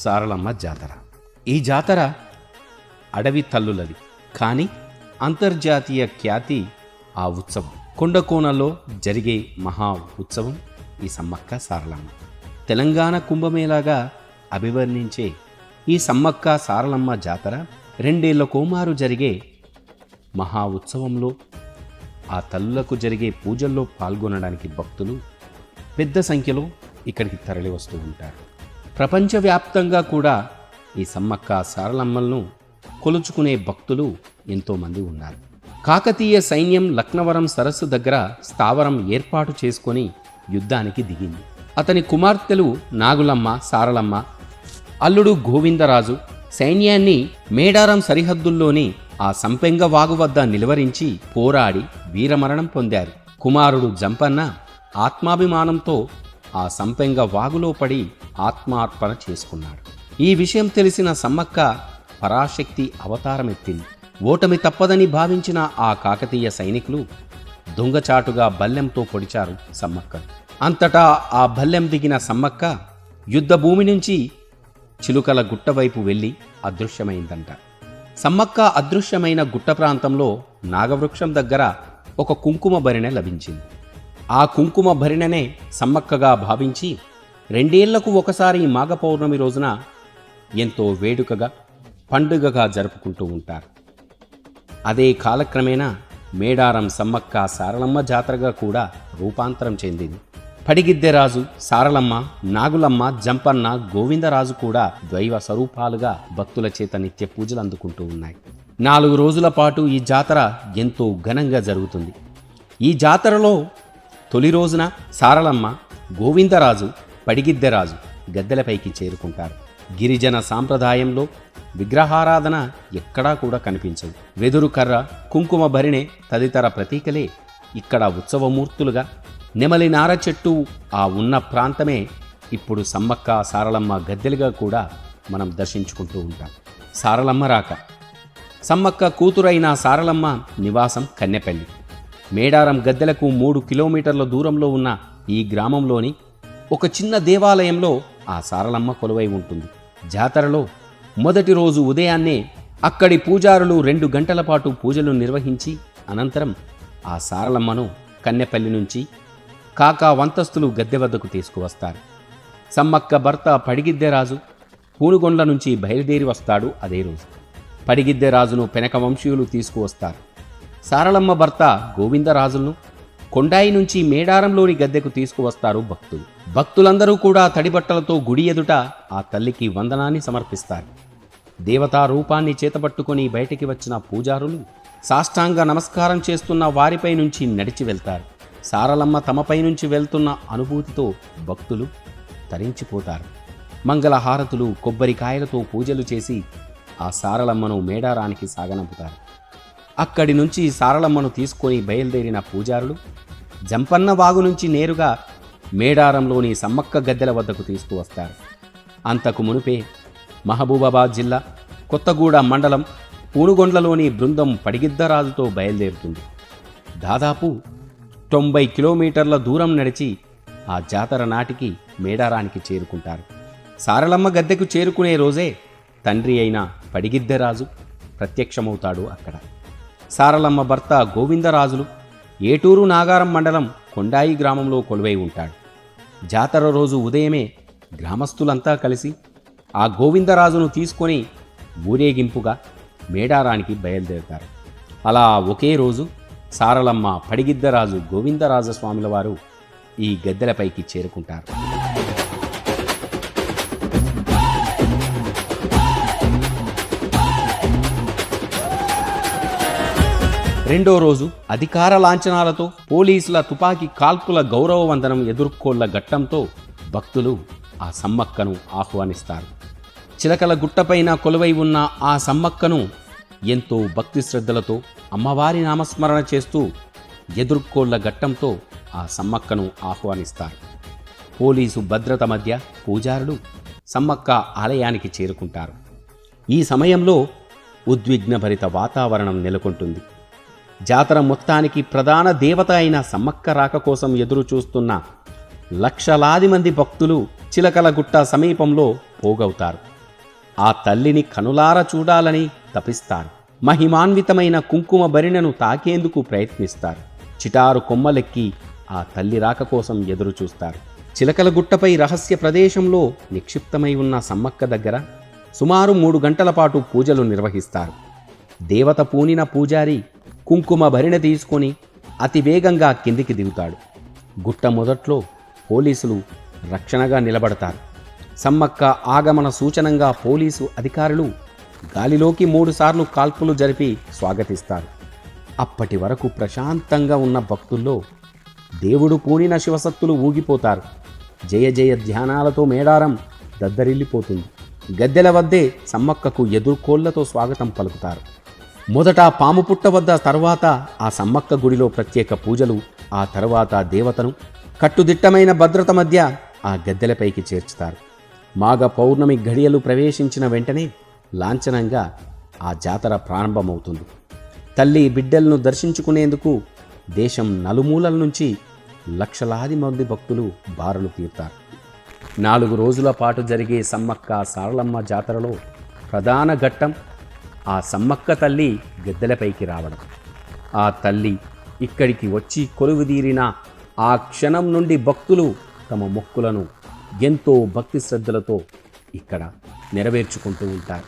సారలమ్మ జాతర. ఈ జాతర అడవి తల్లులది, కానీ అంతర్జాతీయ ఖ్యాతి ఆ ఉత్సవం. కొండకోనలో జరిగే మహా ఉత్సవం ఈ సమ్మక్క సారలమ్మ. తెలంగాణ కుంభమేళాగా అభివర్ణించే ఈ సమ్మక్క సారలమ్మ జాతర 2 ఏళ్ల కోమారు జరిగే మహా ఉత్సవంలో ఆ తల్లులకు జరిగే పూజల్లో పాల్గొనడానికి భక్తులు పెద్ద సంఖ్యలో ఇక్కడికి తరలి వస్తూ ఉంటారు. ప్రపంచవ్యాప్తంగా కూడా ఈ సమ్మక్క సారలమ్మలను కొలుచుకునే భక్తులు ఎంతోమంది ఉన్నారు. కాకతీయ సైన్యం లక్నవరం సరస్సు దగ్గర స్థావరం ఏర్పాటు చేసుకొని యుద్ధానికి దిగింది. అతని కుమార్తెలు నాగులమ్మ, సారలమ్మ, అల్లుడు గోవిందరాజు సైన్యాన్ని మేడారం సరిహద్దుల్లోని ఆ సంపెంగ వాగు వద్ద నిలువరించి పోరాడి వీరమరణం పొందారు. కుమారుడు జంపన్న ఆత్మాభిమానంతో ఆ సంపెంగ వాగులో పడి ఆత్మార్పణ చేసుకున్నాడు. ఈ విషయం తెలిసిన సమ్మక్క పరాశక్తి అవతారమెత్తింది. ఓటమి తప్పదని భావించిన ఆ కాకతీయ సైనికులు దొంగచాటుగా బల్లెంతో పొడిచారు సమ్మక్క. అంతటా ఆ బల్లెం దిగిన సమ్మక్క యుద్ధ భూమి నుంచి చిలుకల గుట్ట వైపు వెళ్ళి అదృశ్యమైందంట. సమ్మక్క అదృశ్యమైన గుట్ట ప్రాంతంలో నాగవృక్షం దగ్గర ఒక కుంకుమ భరిణె లభించింది. ఆ కుంకుమ భరిణెనే సమ్మక్కగా భావించి 2 ఏళ్లకు ఒకసారి మాఘ పౌర్ణమి రోజున ఎంతో వేడుకగా పండుగగా జరుపుకుంటూ ఉంటారు. అదే కాలక్రమేణా మేడారం సమ్మక్క సారలమ్మ జాతరగా కూడా రూపాంతరం చెందింది. పడిగిద్దెరాజు, సారలమ్మ, నాగులమ్మ, జంపన్న, గోవిందరాజు కూడా దైవ స్వరూపాలుగా భక్తుల చేత నిత్య పూజలు అందుకుంటూ ఉన్నాయి. 4 రోజుల పాటు ఈ జాతర ఎంతో ఘనంగా జరుగుతుంది. ఈ జాతరలో తొలి రోజున సారలమ్మ, గోవిందరాజు, పడిగిద్దెరాజు గద్దెలపైకి చేరుకుంటారు. గిరిజన సాంప్రదాయంలో విగ్రహారాధన ఎక్కడా కూడా కనిపించదు. వెదురు కర్ర, కుంకుమ భరిణె తదితర ప్రతీకలే ఇక్కడ ఉత్సవమూర్తులుగా. నెమలి నార చెట్టు ఆ ఉన్న ప్రాంతమే ఇప్పుడు సమ్మక్క సారలమ్మ గద్దెలుగా కూడా మనం దర్శించుకుంటూ ఉంటాం. సారలమ్మ రాక. సమ్మక్క కూతురైన సారలమ్మ నివాసం కన్నెపల్లి. మేడారం గద్దెలకు 3 కిలోమీటర్ల దూరంలో ఉన్న ఈ గ్రామంలోని ఒక చిన్న దేవాలయంలో ఆ సారలమ్మ కొలువై ఉంటుంది. జాతరలో మొదటి రోజు ఉదయాన్నే అక్కడి పూజారులు 2 గంటల పాటు పూజలు నిర్వహించి అనంతరం ఆ సారలమ్మను కన్నెపల్లి నుంచి కాకా వంతస్తులు గద్దె వద్దకు తీసుకువస్తారు. సమ్మక్క భర్త పడిగిద్దెరాజు పూనుగొండ్ల నుంచి బయలుదేరి వస్తాడు. అదే రోజు పడిగిద్దెరాజును పెనక వంశీయులు తీసుకువస్తారు. సారలమ్మ భర్త గోవిందరాజులను కొండాయి నుంచి మేడారంలోని గద్దెకు తీసుకువస్తారు భక్తులు. భక్తులందరూ కూడా తడిబట్టలతో గుడి ఎదుట ఆ తల్లికి వందనాన్ని సమర్పిస్తారు. దేవతా రూపాన్ని చేతపట్టుకొని బయటికి వచ్చిన పూజారులు సాష్టాంగ నమస్కారం చేస్తున్న వారిపై నుంచి నడిచి వెళ్తారు. సారలమ్మ తమపై నుంచి వెళ్తున్న అనుభూతితో భక్తులు తరించిపోతారు. మంగళహారతులు, కొబ్బరికాయలతో పూజలు చేసి ఆ సారలమ్మను మేడారానికి సాగనంపుతారు. అక్కడి నుంచి సారలమ్మను తీసుకొని బయలుదేరిన పూజారులు జంపన్న వాగు నుంచి నేరుగా మేడారంలోని సమ్మక్క గద్దెల వద్దకు తీసుకువస్తారు. అంతకు మునుపే మహబూబాబాద్ జిల్లా కొత్తగూడ మండలం పూనుగొండ్లలోని బృందం పడిగిద్దరాజుతో బయలుదేరుతుంది. దాదాపు 90 కిలోమీటర్ల దూరం నడిచి ఆ జాతర నాటికి మేడారానికి చేరుకుంటారు. సారలమ్మ గద్దెకు చేరుకునే రోజే తండ్రి అయిన పడిగిద్దెరాజు ప్రత్యక్షమవుతాడు అక్కడ. సారలమ్మ భర్త గోవిందరాజులు ఏటూరు నాగారం మండలం కొండాయి గ్రామంలో కొలువై ఉంటాడు. జాతర రోజు ఉదయమే గ్రామస్తులంతా కలిసి ఆ గోవిందరాజును తీసుకొని ఊరేగింపుగా మేడారానికి బయలుదేరుతారు. అలా ఒకే రోజు సారలమ్మ, పడిగిద్దరాజు, గోవిందరాజస్వాముల వారు ఈ గద్దెలపైకి చేరుకుంటారు. రెండో రోజు అధికార లాంఛనాలతో పోలీసుల తుపాకీ కాల్పుల గౌరవ వందనం ఎదుర్కోళ్ల ఘట్టంతో భక్తులు ఆ సమ్మక్కను ఆహ్వానిస్తారు. చిలకల గుట్టపైన కొలువై ఉన్న ఆ సమ్మక్కను ఎంతో భక్తి శ్రద్ధలతో అమ్మవారి నామస్మరణ చేస్తూ ఎదుర్కోళ్ల ఘట్టంతో ఆ సమ్మక్కను ఆహ్వానిస్తారు. పోలీసు భద్రత మధ్య పూజారులు సమ్మక్క ఆలయానికి చేరుకుంటారు. ఈ సమయంలో ఉద్విగ్నభరిత వాతావరణం నెలకొంటుంది. జాతర మొత్తానికి ప్రధాన దేవత అయిన సమ్మక్క రాక కోసం ఎదురు చూస్తున్న లక్షలాది మంది భక్తులు చిలకలగుట్ట సమీపంలో పోగవుతారు. ఆ తల్లిని కనులార చూడాలని తపిస్తారు. మహిమాన్వితమైన కుంకుమ భరిణను తాకేందుకు ప్రయత్నిస్తారు. చిటారు కొమ్మలెక్కి ఆ తల్లి రాక కోసం ఎదురు చూస్తారు. చిలకలగుట్టపై రహస్య ప్రదేశంలో నిక్షిప్తమై ఉన్న సమ్మక్క దగ్గర సుమారు 3 గంటల పాటు పూజలు నిర్వహిస్తారు. దేవత పూనిన పూజారి కుంకుమ భరిణ తీసుకొని అతివేగంగా కిందికి దిగుతాడు. గుట్ట మొదట్లో పోలీసులు రక్షణగా నిలబడతారు. సమ్మక్క ఆగమన సూచనంగా పోలీసు అధికారులు గాలిలోకి 3 సార్లు కాల్పులు జరిపి స్వాగతిస్తారు. అప్పటి వరకు ప్రశాంతంగా ఉన్న భక్తుల్లో దేవుడు పూనిన శివసత్తులు ఊగిపోతారు. జయ జయ ధ్యానాలతో మేడారం దద్దరిల్లిపోతుంది. గద్దెల వద్దే సమ్మక్కకు ఎదుర్కోళ్లతో స్వాగతం పలుకుతారు. మొదట పాము పుట్ట వద్ద, తర్వాత ఆ సమ్మక్క గుడిలో ప్రత్యేక పూజలు, ఆ తర్వాత దేవతను కట్టుదిట్టమైన భద్రత మధ్య ఆ గద్దెలపైకి చేర్చుతారు. మాఘ పౌర్ణమి ఘడియలు ప్రవేశించిన వెంటనే లాంఛనంగా ఆ జాతర ప్రారంభమవుతుంది. తల్లి బిడ్డలను దర్శించుకునేందుకు దేశం నలుమూలల నుంచి లక్షలాది మంది భక్తులు బారులు తీరుతారు. 4 రోజుల పాటు జరిగే సమ్మక్క సారలమ్మ జాతరలో ప్రధాన ఘట్టం ఆ సమ్మక్క తల్లి గద్దెలపైకి రావడం. ఆ తల్లి ఇక్కడికి వచ్చి కొలువుదీరిన ఆ క్షణం నుండి భక్తులు తమ మొక్కులను ఎంతో భక్తి శ్రద్ధలతో ఇక్కడ నెరవేర్చుకుంటూ ఉంటారు.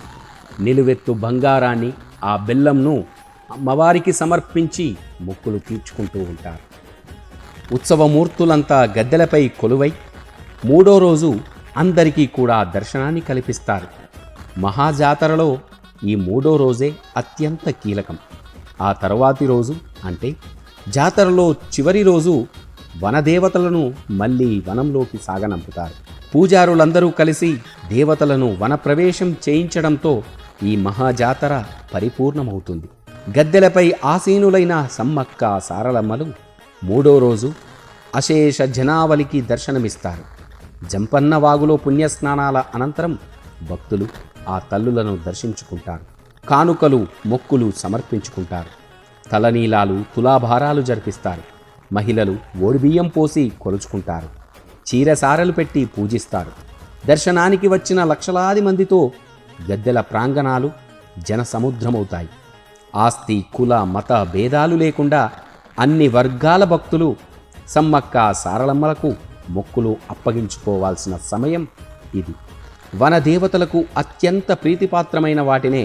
నిలువెత్తు బంగారాన్ని, ఆ బెల్లంను అమ్మవారికి సమర్పించి మొక్కులు తీర్చుకుంటూ ఉంటారు. ఉత్సవమూర్తులంతా గద్దెలపై కొలువై 3వ రోజు అందరికీ కూడా దర్శనాన్ని కల్పిస్తారు. మహాజాతరలో ఈ 3వ రోజే అత్యంత కీలకం. ఆ తర్వాతి రోజు అంటే జాతరలో చివరి రోజు వనదేవతలను మళ్ళీ వనంలోకి సాగనంపుతారు. పూజారులందరూ కలిసి దేవతలను వనప్రవేశం చేయించడంతో ఈ మహాజాతర పరిపూర్ణమవుతుంది. గద్దెలపై ఆసీనులైన సమ్మక్క సారలమ్మలు 3వ రోజు అశేష జనావళికి దర్శనమిస్తారు. జంపన్న వాగులో పుణ్యస్నానాల అనంతరం భక్తులు ఆ తల్లులను దర్శించుకుంటారు. కానుకలు, మొక్కులు సమర్పించుకుంటారు. తలనీలాలు, తులాభారాలు జరిపిస్తారు. మహిళలు ఓడిబియ్యం పోసి కొలుచుకుంటారు. చీరసారలు పెట్టి పూజిస్తారు. దర్శనానికి వచ్చిన లక్షలాది మందితో గద్దెల ప్రాంగణాలు జనసముద్రమవుతాయి. ఆస్తి, కుల, మత భేదాలు లేకుండా అన్ని వర్గాల భక్తులు సమ్మక్క సారలమ్మలకు మొక్కులు అప్పగించుకోవాల్సిన సమయం ఇది. వనదేవతలకు అత్యంత ప్రీతిపాత్రమైన వాటినే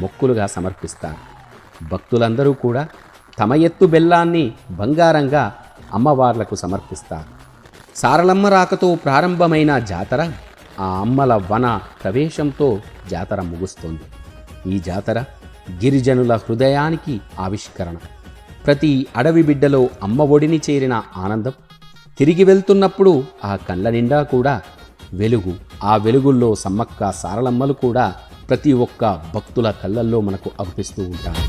మొక్కులుగా సమర్పిస్తారు. భక్తులందరూ కూడా తమ ఎత్తు బెల్లాన్ని బంగారంగా అమ్మవార్లకు సమర్పిస్తారు. సారలమ్మ రాకతో ప్రారంభమైన జాతర ఆ అమ్మల వన ప్రవేశంతో జాతర ముగుస్తోంది. ఈ జాతర గిరిజనుల హృదయానికి ఆవిష్కరణ. ప్రతి అడవి బిడ్డలో అమ్మ ఒడిని చేరిన ఆనందం, తిరిగి వెళ్తున్నప్పుడు ఆ కళ్ళ నిండా కూడా వెలుగు. ఆ వెలుగుల్లో సమ్మక్క సారలమ్మలు కూడా ప్రతి ఒక్క భక్తుల కళ్ళల్లో మనకు అగుపిస్తూ ఉంటారు.